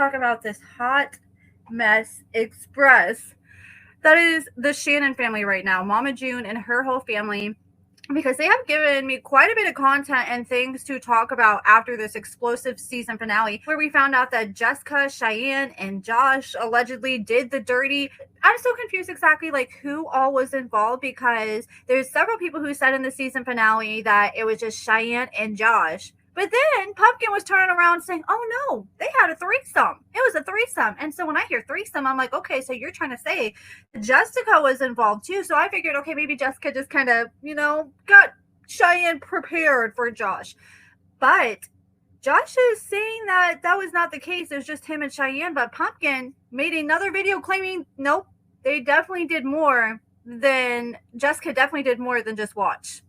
talk about this hot mess express that is the Shannon family right now, Mama June and her whole family, because they have given me quite a bit of content and things to talk about after this explosive season finale, where we found out that Jessica, Cheyenne, and Josh allegedly did the dirty. I'm so confused exactly like who all was involved, because there's several people who said in the season finale that it was just Cheyenne and Josh. But then Pumpkin was turning around saying, oh no, they had a threesome. It was a threesome. And so when I hear threesome, I'm like, okay, so you're trying to say Jessica was involved too. So I figured, okay, maybe Jessica just kind of, got Cheyenne prepared for Josh. But Josh is saying that that was not the case. It was just him and Cheyenne. But Pumpkin made another video claiming, nope, they definitely did more than, Jessica definitely did more than just watch.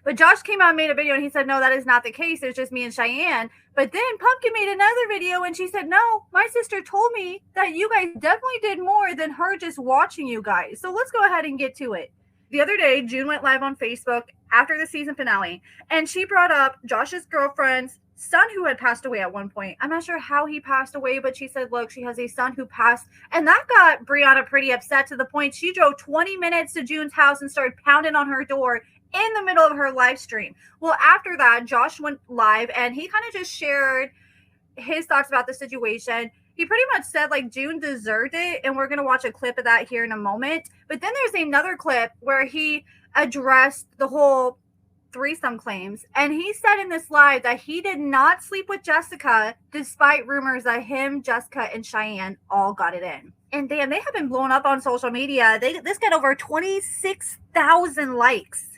But Josh came out and made a video and he said, no, that is not the case. It was just me and Cheyenne. But then Pumpkin made another video and she said, no, my sister told me that you guys definitely did more than her just watching you guys. So let's go ahead and get to it. The other day, June went live on Facebook after the season finale, and she brought up Josh's girlfriend's son who had passed away at one point. I'm not sure how he passed away, but she said, look, she has a son who passed. And that got Brianna pretty upset, to the point she drove 20 minutes to June's house and started pounding on her door in the middle of her live stream. Well, after that, Josh went live and he kind of just shared his thoughts about the situation. He pretty much said like June deserved it, and we're going to watch a clip of that here in a moment. But then there's another clip where he addressed the whole threesome claims, and he said in this live that he did not sleep with Jessica despite rumors that him, Jessica, and Cheyenne all got it in. And damn, they have been blown up on social media. This got over 26,000 likes.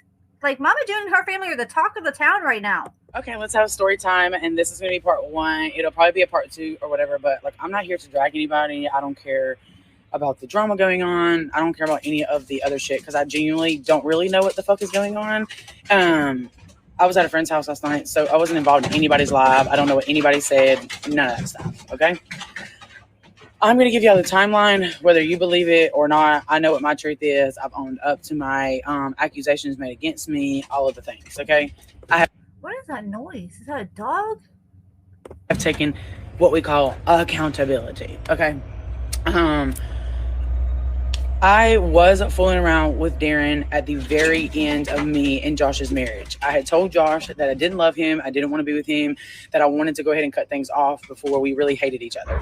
Like, Mama June and her family are the talk of the town right now. Okay, let's have story time, and this is going to be part 1. It'll probably be a part 2 or whatever, but like, I'm not here to drag anybody. I don't care about the drama going on. I don't care about any of the other shit, because I genuinely don't really know what the fuck is going on. I was at a friend's house last night, so I wasn't involved in anybody's live. I don't know what anybody said, none of that stuff, okay? I'm going to give y'all the timeline, whether you believe it or not. I know what my truth is. I've owned up to my accusations made against me, all of the things, okay? What is that noise? Is that a dog? I've taken what we call accountability, okay? I was fooling around with Darren at the very end of me and Josh's marriage. I had told Josh that I didn't love him. I didn't want to be with him, that I wanted to go ahead and cut things off before we really hated each other.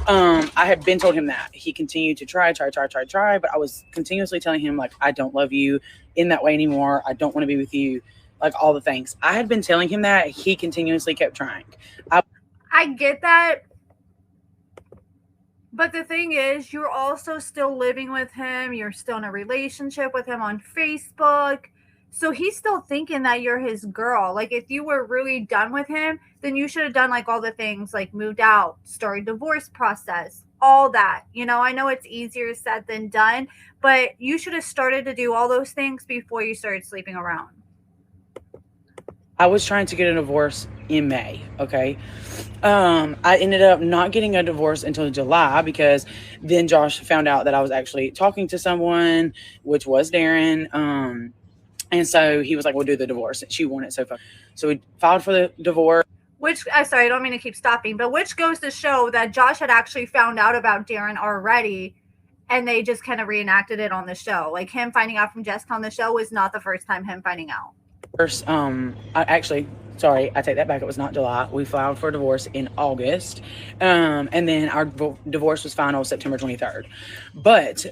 I had been told him that. He continued to try, but I was continuously telling him, like, I don't love you in that way anymore. I don't want to be with you, like all the things. I had been telling him that. He continuously kept trying. I get that. But the thing is, you're also still living with him. You're still in a relationship with him on Facebook. So he's still thinking that you're his girl. Like, if you were really done with him, then you should have done like all the things, like moved out, started divorce process, all that. I know it's easier said than done, but you should have started to do all those things before you started sleeping around. I was trying to get a divorce in May, okay? I ended up not getting a divorce until July, because then Josh found out that I was actually talking to someone, which was Darren. And so he was like, we'll do the divorce. She wanted so far. So we filed for the divorce. Which, sorry, I don't mean to keep stopping, but which goes to show that Josh had actually found out about Darren already, and they just kind of reenacted it on the show. Like, him finding out from Jessica on the show was not the first time him finding out. First, I take that back. It was not July. We filed for divorce in August. And then our divorce was final September 23rd. But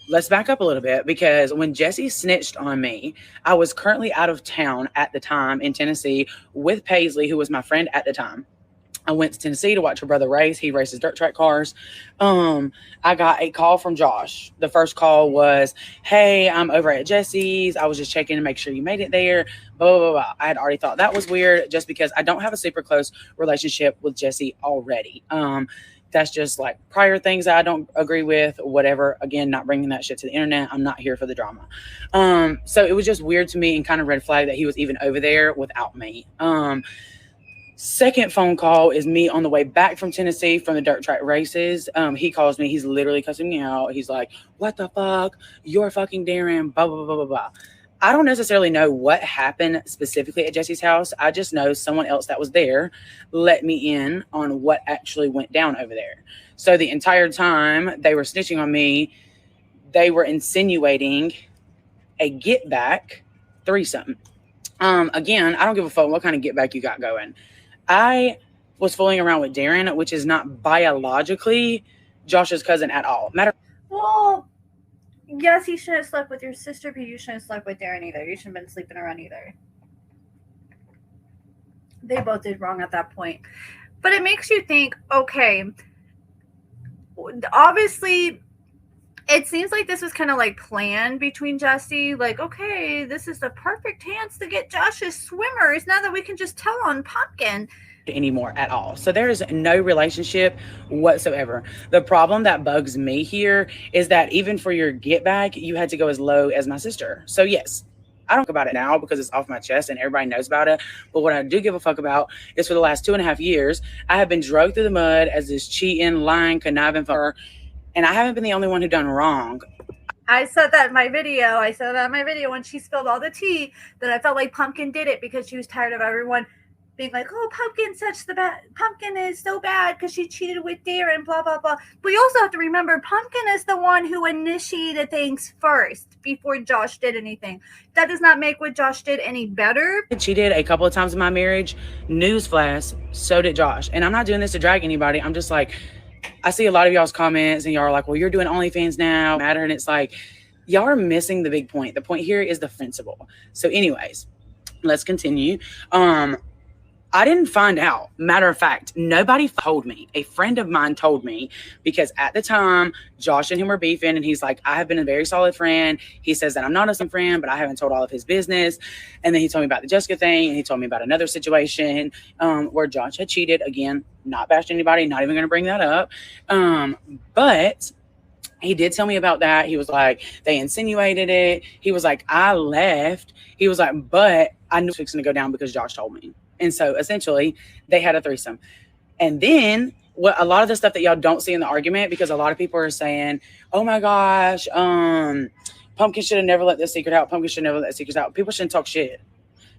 let's back up a little bit, because when Jesse snitched on me, I was currently out of town at the time in Tennessee with Paisley, who was my friend at the time. I went to Tennessee to watch her brother race. He races dirt track cars. I got a call from Josh. The first call was, hey, I'm over at Jesse's. I was just checking to make sure you made it there. Blah, blah, blah. I had already thought that was weird, just because I don't have a super close relationship with Jesse already. That's just like prior things that I don't agree with, whatever. Again, not bringing that shit to the internet. I'm not here for the drama. So it was just weird to me and kind of red flag that he was even over there without me. Second phone call is me on the way back from Tennessee from the dirt track races. He calls me. He's literally cussing me out. He's like, what the fuck? You're fucking Darren, blah, blah, blah, blah, blah. I don't necessarily know what happened specifically at Jesse's house. I just know someone else that was there let me in on what actually went down over there. So the entire time they were snitching on me, they were insinuating a get back threesome. Again, I don't give a fuck what kind of get back you got going. I was fooling around with Darren, which is not biologically Josh's cousin at all. Well, yes, he shouldn't have slept with your sister, but you shouldn't have slept with Darren either. You shouldn't have been sleeping around either. They both did wrong at that point. But it makes you think, okay, obviously, it seems like this was kind of like planned between Jesse. Like, okay, this is the perfect chance to get Josh's swimmers now that we can just tell on Pumpkin anymore at all. So there is no relationship whatsoever. The problem that bugs me here is that even for your get back, you had to go as low as my sister. So yes, I don't talk about it now because it's off my chest and everybody knows about it. But what I do give a fuck about is for the last 2.5 years, I have been dragged through the mud as this cheating, lying, conniving fucker. And I haven't been the only one who done wrong. I said that in my video. When she spilled all the tea, that I felt like Pumpkin did it because she was tired of everyone being like, oh, Pumpkin is so bad because she cheated with Darren, blah, blah, blah. But you also have to remember, Pumpkin is the one who initiated things first before Josh did anything. That does not make what Josh did any better. I cheated a couple of times in my marriage. Newsflash, so did Josh. And I'm not doing this to drag anybody. I'm just like, I see a lot of y'all's comments and y'all are like, well, you're doing OnlyFans now. Matter. And it's like, y'all are missing the big point. The point here is the principle. So anyways, let's continue. I didn't find out. Matter of fact, nobody told me. A friend of mine told me because at the time, Josh and him were beefing and he's like, I have been a very solid friend. He says that I'm not a solid friend, but I haven't told all of his business. And then he told me about the Jessica thing and he told me about another situation where Josh had cheated. Again, not bashed anybody, not even going to bring that up. But he did tell me about that. He was like, they insinuated it. He was like, I left. He was like, but I knew it was fixing to go down because Josh told me. And so essentially they had a threesome. And then what a lot of the stuff that y'all don't see in the argument, because a lot of people are saying, oh my gosh, Pumpkin should have never let this secret out. Pumpkin should never let secrets out. People shouldn't talk shit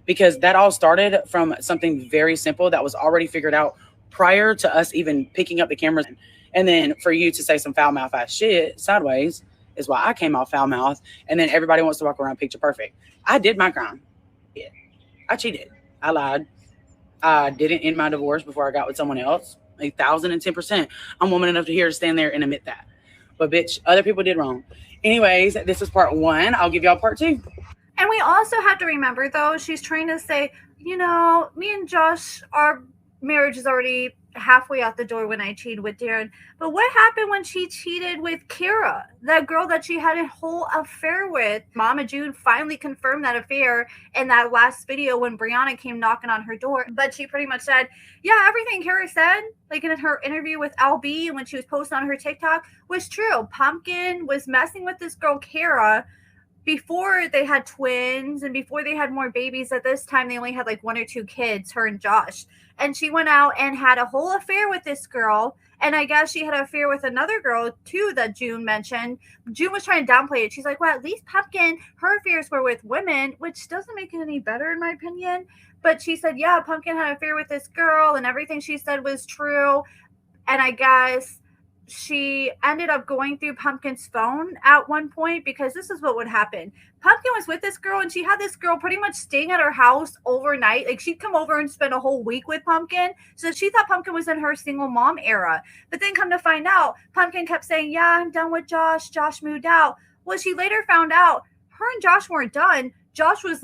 because that all started from something very simple that was already figured out prior to us even picking up the cameras. And then for you to say some foul mouth ass shit sideways is why I came off foul mouth. And then everybody wants to walk around picture perfect. I did my crime. Yeah. I cheated. I lied. I didn't end my divorce before I got with someone else. 1,010%. I'm woman enough to here to stand there and admit that. But bitch, other people did wrong. Anyways, this is part 1. I'll give y'all part 2. And we also have to remember, though, she's trying to say, you know, me and Josh, our marriage is already halfway out the door when I cheated with Darren. But what happened when she cheated with Kara, that girl that she had a whole affair with? Mama June finally confirmed that affair in that last video when Brianna came knocking on her door. But she pretty much said, yeah, everything Kara said, like in her interview with LB and when she was posting on her TikTok, was true. Pumpkin was messing with this girl, Kara, before they had twins and before they had more babies. At this time, they only had like 1 or 2 kids, her and Josh. And she went out and had a whole affair with this girl. And I guess she had an affair with another girl, too, that June mentioned. June was trying to downplay it. She's like, well, at least Pumpkin, her affairs were with women, which doesn't make it any better, in my opinion. But she said, yeah, Pumpkin had an affair with this girl, and everything she said was true. And I guess she ended up going through Pumpkin's phone at one point, because this is what would happen. Pumpkin was with this girl and she had this girl pretty much staying at her house overnight. Like, she'd come over and spend a whole week with Pumpkin. So she thought Pumpkin was in her single mom era. But then come to find out, Pumpkin kept saying, yeah, I'm done with Josh. Josh moved out. Well, she later found out her and Josh weren't done. Josh was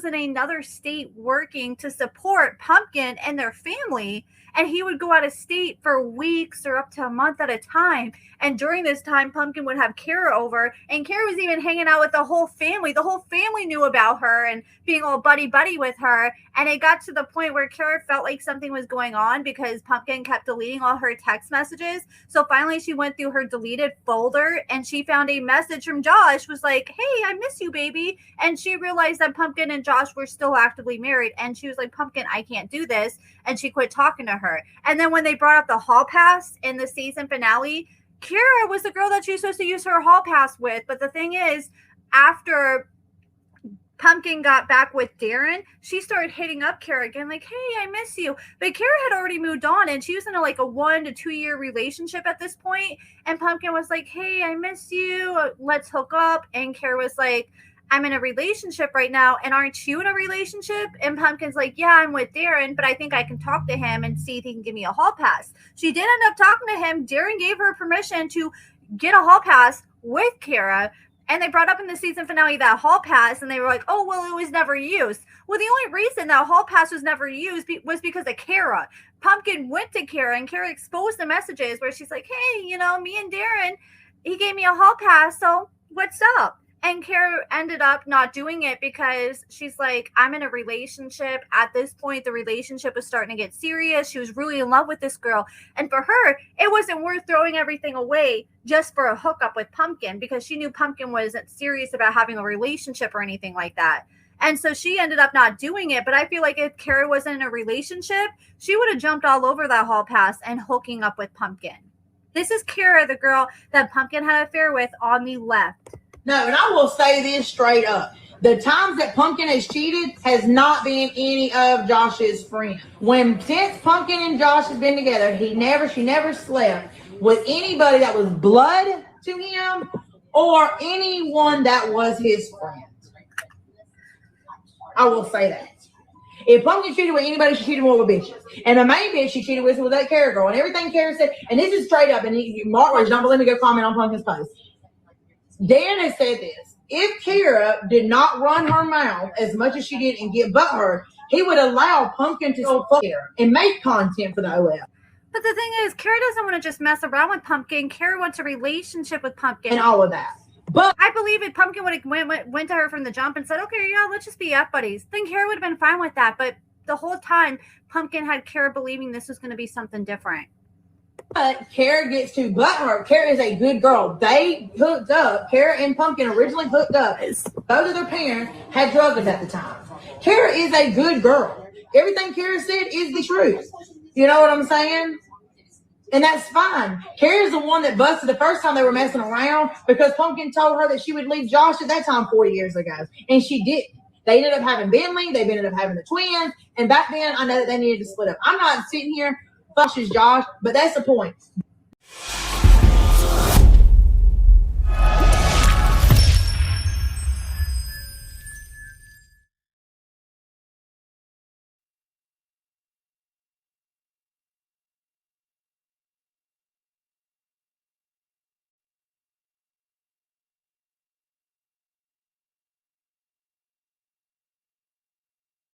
in another state working to support Pumpkin and their family. And he would go out of state for weeks or up to a month at a time. And during this time, Pumpkin would have Kara over. And Kara was even hanging out with the whole family. The whole family knew about her and being all buddy-buddy with her. And it got to the point where Kara felt like something was going on because Pumpkin kept deleting all her text messages. So finally, she went through her deleted folder and she found a message from Josh. Was like, hey, I miss you, baby. And she realized that Pumpkin and Josh were still actively married. And she was like, Pumpkin, I can't do this. And she quit talking to her. And then when they brought up the hall pass in the season finale, Kara was the girl that she was supposed to use her hall pass with. But the thing is, after Pumpkin got back with Darren, she started hitting up Kara again, like, hey, I miss you. But Kara had already moved on, and she was in a 1 to 2 year relationship at this point. And Pumpkin was like, hey, I miss you. Let's hook up. And Kara was like, I'm in a relationship right now. And aren't you in a relationship? And Pumpkin's like, yeah, I'm with Darren, but I think I can talk to him and see if he can give me a hall pass. She did end up talking to him. Darren gave her permission to get a hall pass with Kara. And they brought up in the season finale that hall pass, and they were like, oh, well, it was never used. Well, the only reason that hall pass was never used was because of Kara. Pumpkin went to Kara, and Kara exposed the messages where she's like, hey, me and Darren, he gave me a hall pass, so what's up? And Kara ended up not doing it because she's like, I'm in a relationship. At this point, the relationship was starting to get serious. She was really in love with this girl. And for her, it wasn't worth throwing everything away just for a hookup with Pumpkin, because she knew Pumpkin wasn't serious about having a relationship or anything like that. And so she ended up not doing it. But I feel like if Kara wasn't in a relationship, she would have jumped all over that hall pass and hooking up with Pumpkin. This is Kara, the girl that Pumpkin had an affair with, on the left. No, and I will say this straight up. The times that Pumpkin has cheated has not been any of Josh's friends. Since Pumpkin and Josh have been together, she never slept with anybody that was blood to him or anyone that was his friend. I will say that. If Pumpkin cheated with anybody, she cheated more with bitches. And the main bitch she cheated with was that Kara girl. And everything Kara said, and this is straight up, and Mark, don't believe me, go comment on Pumpkin's post. Dan has said this. If Kara did not run her mouth as much as she did and get butthurt, he would allow Pumpkin to go fuck Kara and make content for the OF. But the thing is, Kara doesn't want to just mess around with Pumpkin. Kara wants a relationship with Pumpkin. And all of that. But I believe if Pumpkin would have went to her from the jump and said, okay, yeah, let's just be F buddies, then Kara would have been fine with that. But the whole time, Pumpkin had Kara believing this was going to be something different. But Kara gets to butthurt. Kara is a good girl. They hooked up. Kara and Pumpkin originally hooked up. Both of their parents had drugs at the time. Kara is a good girl. Everything Kara said is the truth. You know what I'm saying? And that's fine. Kara's the one that busted the first time they were messing around because Pumpkin told her that she would leave Josh at that time 40 years ago. And she didn't. They ended up having Bentley. They ended up having the twins. And back then, I know that they needed to split up. I'm not sitting here, Josh is Josh, but that's the point.